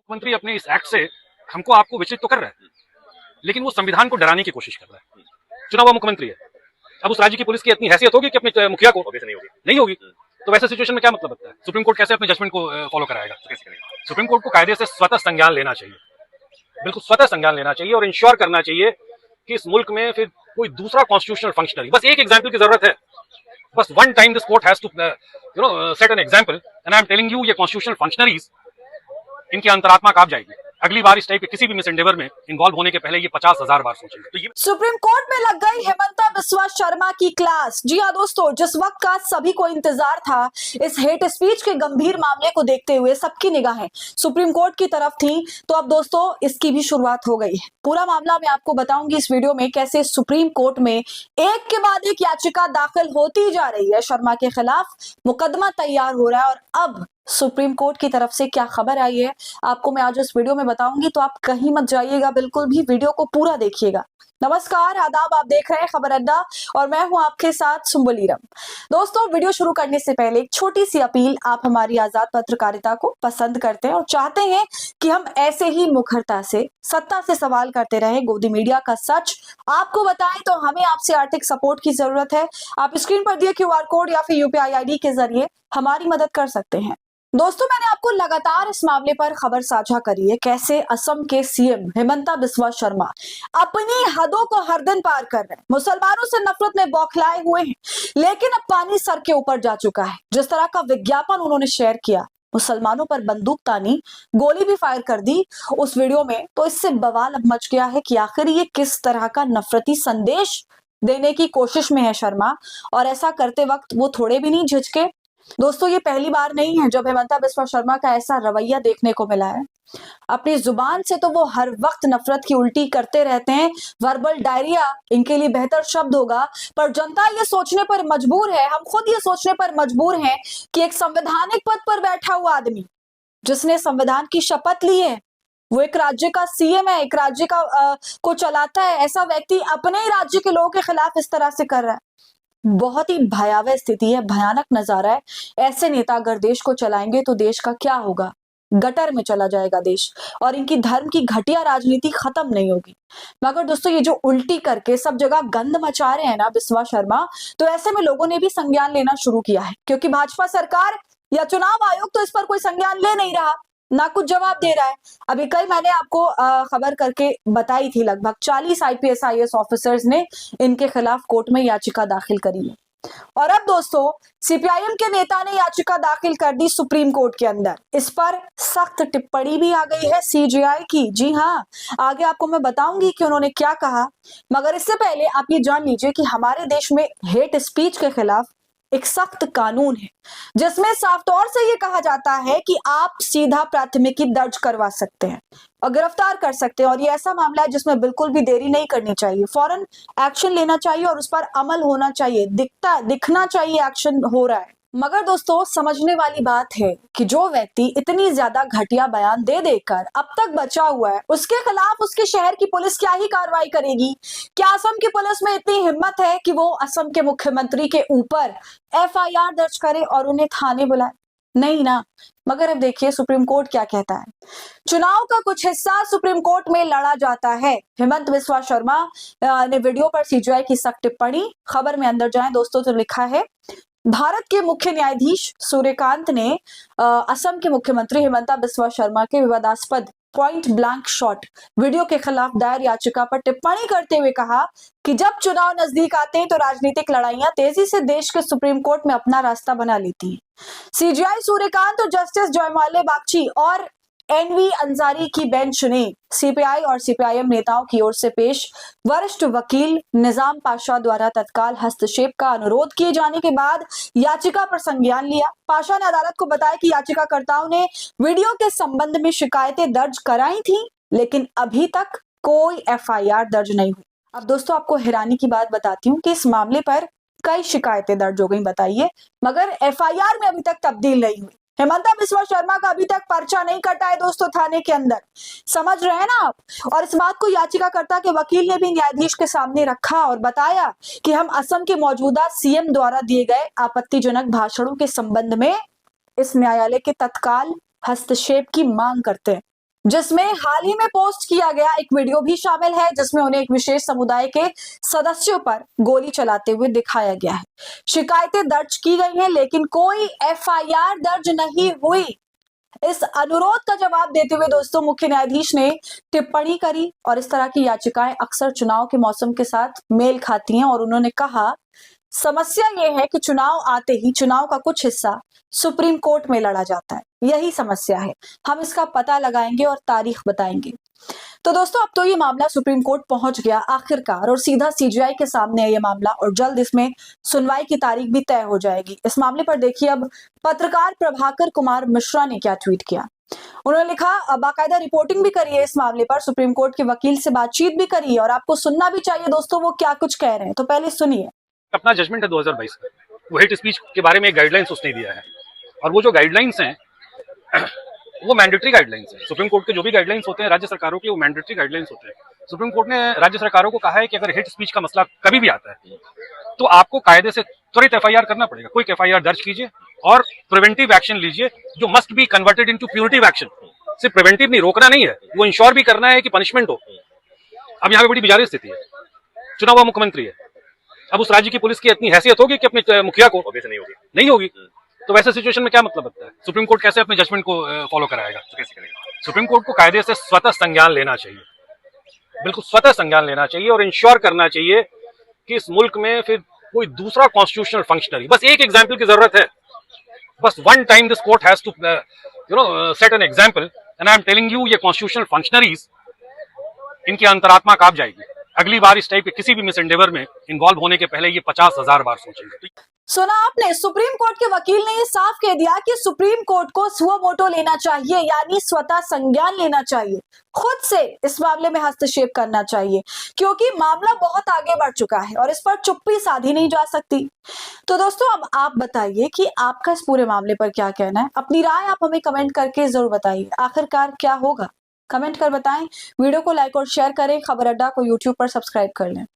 मुख्यमंत्री अपने इस एक्ट से हमको आपको विचलित तो कर रहा है, लेकिन वो संविधान को डराने की कोशिश कर रहा है। चुना हुआ मुख्यमंत्री है, अब उस राज्य की पुलिस की इतनी हैसियत होगी कि अपने मुखिया को नहीं होगी। तो वैसे सिचुएशन में क्या मतलब लगता है, सुप्रीम कोर्ट कैसे अपने जजमेंट को फॉलो कराएगा? सुप्रीम कोर्ट को कायदे से स्वतः संज्ञान लेना चाहिए, बिल्कुल स्वतः संज्ञान लेना चाहिए और इंश्योर करना चाहिए कि इस मुल्क में फिर कोई दूसरा कॉन्स्टिट्यूशनल फंक्शनरी, बस एक एग्जाम्पल की जरूरत है, बस one time this court has to set an example and I am telling you, ये कॉन्स्टिट्यूशनल फंक्शनरीज, इनकी अंतरात्मा कांप जाएगी। अगली बार इस टाइप के किसी भी मिस एंडेवर में इन्वॉल्व होने के पहले ये 50,000 बार सोचेंगे। तो ये सुप्रीम कोर्ट में लग गई हेमंता बिस्वा शर्मा की क्लास। जी हाँ दोस्तों, जिस वक्त का सभी को इंतजार था, इस हेट स्पीच के गंभीर मामले को देखते हुए सबकी निगाहें सुप्रीम कोर्ट की तरफ थी। तो अब दोस्तों इसकी भी शुरुआत हो गई है। पूरा मामला मैं आपको बताऊंगी इस वीडियो में, कैसे सुप्रीम कोर्ट में एक के बाद एक याचिका दाखिल होती जा रही है शर्मा के खिलाफ, मुकदमा तैयार हो रहा है और अब सुप्रीम कोर्ट की तरफ से क्या खबर आई है आपको मैं आज इस वीडियो में बताऊंगी। तो आप कहीं मत जाइएगा, बिल्कुल भी वीडियो को पूरा देखिएगा। नमस्कार, आदाब, आप देख रहे हैं खबर अड्डा और मैं हूं आपके साथ सुम्बुलीरम। दोस्तों वीडियो शुरू करने से पहले एक छोटी सी अपील, आप हमारी आजाद पत्रकारिता को पसंद करते हैं और चाहते हैं कि हम ऐसे ही मुखरता से सत्ता से सवाल करते रहे, गोदी मीडिया का सच आपको बताएं, तो हमें आपसे आर्थिक सपोर्ट की जरूरत है। आप स्क्रीन पर दिए QR कोड या फिर UPI ID के जरिए हमारी मदद कर सकते हैं। दोस्तों मैंने आपको लगातार इस मामले पर खबर साझा करी है, कैसे असम के CM हेमंता बिस्वा शर्मा अपनी हदों को हर दिन पार कर रहे हैं, मुसलमानों से नफरत में बौखलाए हुए हैं, लेकिन अब पानी सर के ऊपर जा चुका है। जिस तरह का विज्ञापन उन्होंने शेयर किया, मुसलमानों पर बंदूक तानी, गोली भी फायर कर दी उस वीडियो में, तो इससे बवाल अब मच गया है कि आखिर ये किस तरह का नफरती संदेश देने की कोशिश में है शर्मा। और ऐसा करते वक्त वो थोड़े भी नहीं झिझके। दोस्तों ये पहली बार नहीं है जब हेमंता बिस्वा शर्मा का ऐसा रवैया देखने को मिला है। अपनी जुबान से तो वो हर वक्त नफरत की उल्टी करते रहते हैं, वर्बल डायरिया इनके लिए बेहतर शब्द होगा, पर जनता ये सोचने पर मजबूर है, हम खुद ये सोचने पर मजबूर हैं कि एक संवैधानिक पद पर बैठा हुआ आदमी जिसने संविधान की शपथ ली है, वो एक राज्य का CM है, एक राज्य का को चलाता है, ऐसा व्यक्ति अपने ही राज्य के लोगों के खिलाफ इस तरह से कर रहा है। बहुत ही भयावह स्थिति है, भयानक नजारा है। ऐसे नेता अगर देश को चलाएंगे तो देश का क्या होगा, गटर में चला जाएगा देश और इनकी धर्म की घटिया राजनीति खत्म नहीं होगी। मगर दोस्तों ये जो उल्टी करके सब जगह गंद मचा रहे हैं ना बिस्वा शर्मा, तो ऐसे में लोगों ने भी संज्ञान लेना शुरू किया है, क्योंकि भाजपा सरकार या चुनाव आयोग तो इस पर कोई संज्ञान ले नहीं रहा, ना कुछ जवाब दे रहा है। अभी कल मैंने आपको खबर करके बताई थी, लगभग 40 IPS IAS ऑफिसर्स ने इनके खिलाफ कोर्ट में याचिका दाखिल करी है। और अब दोस्तों CPIM के नेता ने याचिका दाखिल कर दी सुप्रीम कोर्ट के अंदर। इस पर सख्त टिप्पणी भी आ गई है CJI की। जी हाँ, आगे आपको मैं बताऊंगी कि उन्होंने क्या कहा, मगर इससे पहले आप ये जान लीजिए कि हमारे देश में हेट स्पीच के खिलाफ एक सख्त कानून है, जिसमें साफ तौर से ये कहा जाता है कि आप सीधा प्राथमिकी दर्ज करवा सकते हैं और गिरफ्तार कर सकते हैं। और ये ऐसा मामला है जिसमें बिल्कुल भी देरी नहीं करनी चाहिए, फौरन एक्शन लेना चाहिए और उस पर अमल होना चाहिए, दिखना चाहिए एक्शन हो रहा है। मगर दोस्तों समझने वाली बात है कि जो व्यक्ति इतनी ज्यादा घटिया बयान दे देकर अब तक बचा हुआ है, उसके खिलाफ उसके शहर की पुलिस क्या ही कार्रवाई करेगी? क्या असम की पुलिस में इतनी हिम्मत है कि वो असम के मुख्यमंत्री के ऊपर FIR दर्ज करे और उन्हें थाने बुलाए? नहीं ना। मगर अब देखिए सुप्रीम कोर्ट क्या कहता है। चुनाव का कुछ हिस्सा सुप्रीम कोर्ट में लड़ा जाता है। हेमंत बिस्वा शर्मा ने वीडियो पर CJI की सख्त टिप्पणी। खबर में अंदर जाएं दोस्तों तो लिखा है, भारत के मुख्य न्यायाधीश सूर्यकांत ने असम के मुख्यमंत्री हेमंता बिस्वा शर्मा के विवादास्पद पॉइंट ब्लैंक शॉट वीडियो के खिलाफ दायर याचिका पर टिप्पणी करते हुए कहा कि जब चुनाव नजदीक आते हैं तो राजनीतिक लड़ाइयां तेजी से देश के सुप्रीम कोर्ट में अपना रास्ता बना लेती हैं। CJI सूर्यकांत और जस्टिस जयमाल्या बागची और NV अंसारी की बेंच ने CPI और CPIM नेताओं की ओर से पेश वरिष्ठ वकील निजाम पाशा द्वारा तत्काल हस्तक्षेप का अनुरोध किए जाने के बाद याचिका पर संज्ञान लिया। पाशा ने अदालत को बताया कि याचिकाकर्ताओं ने वीडियो के संबंध में शिकायतें दर्ज कराई थी, लेकिन अभी तक कोई FIR दर्ज नहीं हुई। अब दोस्तों आपको हैरानी की बात बताती हूँ कि इस मामले पर कई शिकायतें दर्ज हो गई, बताइए, मगर FIR में अभी तक तब्दील नहीं हुई। हेमंता बिस्वा शर्मा का अभी तक पर्चा नहीं कटा है दोस्तों थाने के अंदर, समझ रहे हैं ना आप? और इस बात को याचिकाकर्ता के वकील ने भी न्यायाधीश के सामने रखा और बताया कि हम असम के मौजूदा CM द्वारा दिए गए आपत्तिजनक भाषणों के संबंध में इस न्यायालय के तत्काल हस्तक्षेप की मांग करते हैं। जिसमें हाल ही में पोस्ट किया गया एक वीडियो भी शामिल है, जिसमें उन्हें एक विशेष समुदाय के सदस्यों पर गोली चलाते हुए दिखाया गया है। शिकायतें दर्ज की गई हैं, लेकिन कोई एफआईआर दर्ज नहीं हुई। इस अनुरोध का जवाब देते हुए दोस्तों मुख्य न्यायाधीश ने टिप्पणी करी, और इस तरह की याचिकाएं अक्सर चुनाव के मौसम के साथ मेल खाती हैं। और उन्होंने कहा, समस्या यह है कि चुनाव आते ही चुनाव का कुछ हिस्सा सुप्रीम कोर्ट में लड़ा जाता है। यही समस्या है, हम इसका पता लगाएंगे और तारीख बताएंगे। तो दोस्तों अब तो ये मामला सुप्रीम कोर्ट पहुंच गया आखिरकार, और सीधा सीजीआई के सामने है ये मामला, और जल्द इसमें सुनवाई की तारीख भी तय हो जाएगी। इस मामले पर देखिए अब पत्रकार प्रभाकर कुमार मिश्रा ने क्या ट्वीट किया। उन्होंने लिखा, बाकायदा रिपोर्टिंग भी करी है इस मामले पर, सुप्रीम कोर्ट के वकील से बातचीत भी करी है, और आपको सुनना भी चाहिए दोस्तों वो क्या कुछ कह रहे हैं। तो पहले सुनिए। अपना जजमेंट है 2022 का, वो हेट स्पीच के बारे में एक गाइडलाइंस उसने दिया है, और वो जो गाइडलाइंस हैं वो मैंडेटरी गाइडलाइंस है। सुप्रीम कोर्ट के जो भी गाइडलाइंस होते हैं राज्य सरकारों के, वो मैंडेटरी गाइडलाइंस होते हैं। सुप्रीम कोर्ट ने राज्य सरकारों को कहा है कि अगर हेट स्पीच का मसला कभी भी आता है तो आपको कायदे से त्वरित एफआईआर करना पड़ेगा। कोई एफआईआर दर्ज कीजिए और प्रिवेंटिव एक्शन लीजिए, जो must be converted into punitive action. सिर्फ प्रिवेंटिव नहीं, रोकना नहीं है, वो इंश्योर भी करना है कि पनिशमेंट हो। अब यहाँ पे बड़ी बिजारी स्थिति है, चुना हुआ मुख्यमंत्री है, अब उस राज्य की पुलिस की इतनी हैसियत होगी कि अपने मुखिया को नहीं होगी। तो वैसे सिचुएशन में क्या मतलब बनता है? सुप्रीम कोर्ट कैसे अपने जजमेंट को फॉलो कराएगा? तो कैसे करेगा? सुप्रीम कोर्ट को कायदे से स्वतः संज्ञान लेना चाहिए, बिल्कुल स्वतः संज्ञान लेना चाहिए, और इंश्योर करना चाहिए कि इस मुल्क में फिर कोई दूसरा कॉन्स्टिट्यूशनल फंक्शनरी, बस एक एग्जाम्पल की जरूरत है, बस one time this court has to set an example, and I am telling you, ये कॉन्स्टिट्यूशनल फंक्शनरीज, इनकी अंतरात्मा कांप जाएगी। अगली बार इस टाइप के किसी भी मिस एंडेवर में इन्वॉल्व होने के पहले ये 50,000 बार सोचेंगे। सुना आपने, सुप्रीम कोर्ट के वकील ने ये साफ कह दिया कि सुप्रीम कोर्ट को सुओ मोटो लेना चाहिए, यानी स्वतः संज्ञान लेना चाहिए, खुद से इस मामले में हस्तक्षेप करना चाहिए, क्योंकि मामला बहुत आगे बढ़ चुका है और इस पर चुप्पी साधी नहीं जा सकती। तो दोस्तों अब आप बताइए कि आपका इस पूरे मामले पर क्या कहना है। अपनी राय आप हमें कमेंट करके जरूर बताइए, आखिरकार क्या होगा, कमेंट कर बताएं। वीडियो को लाइक और शेयर करें, खबर अड्डा को यूट्यूब पर सब्सक्राइब कर लें।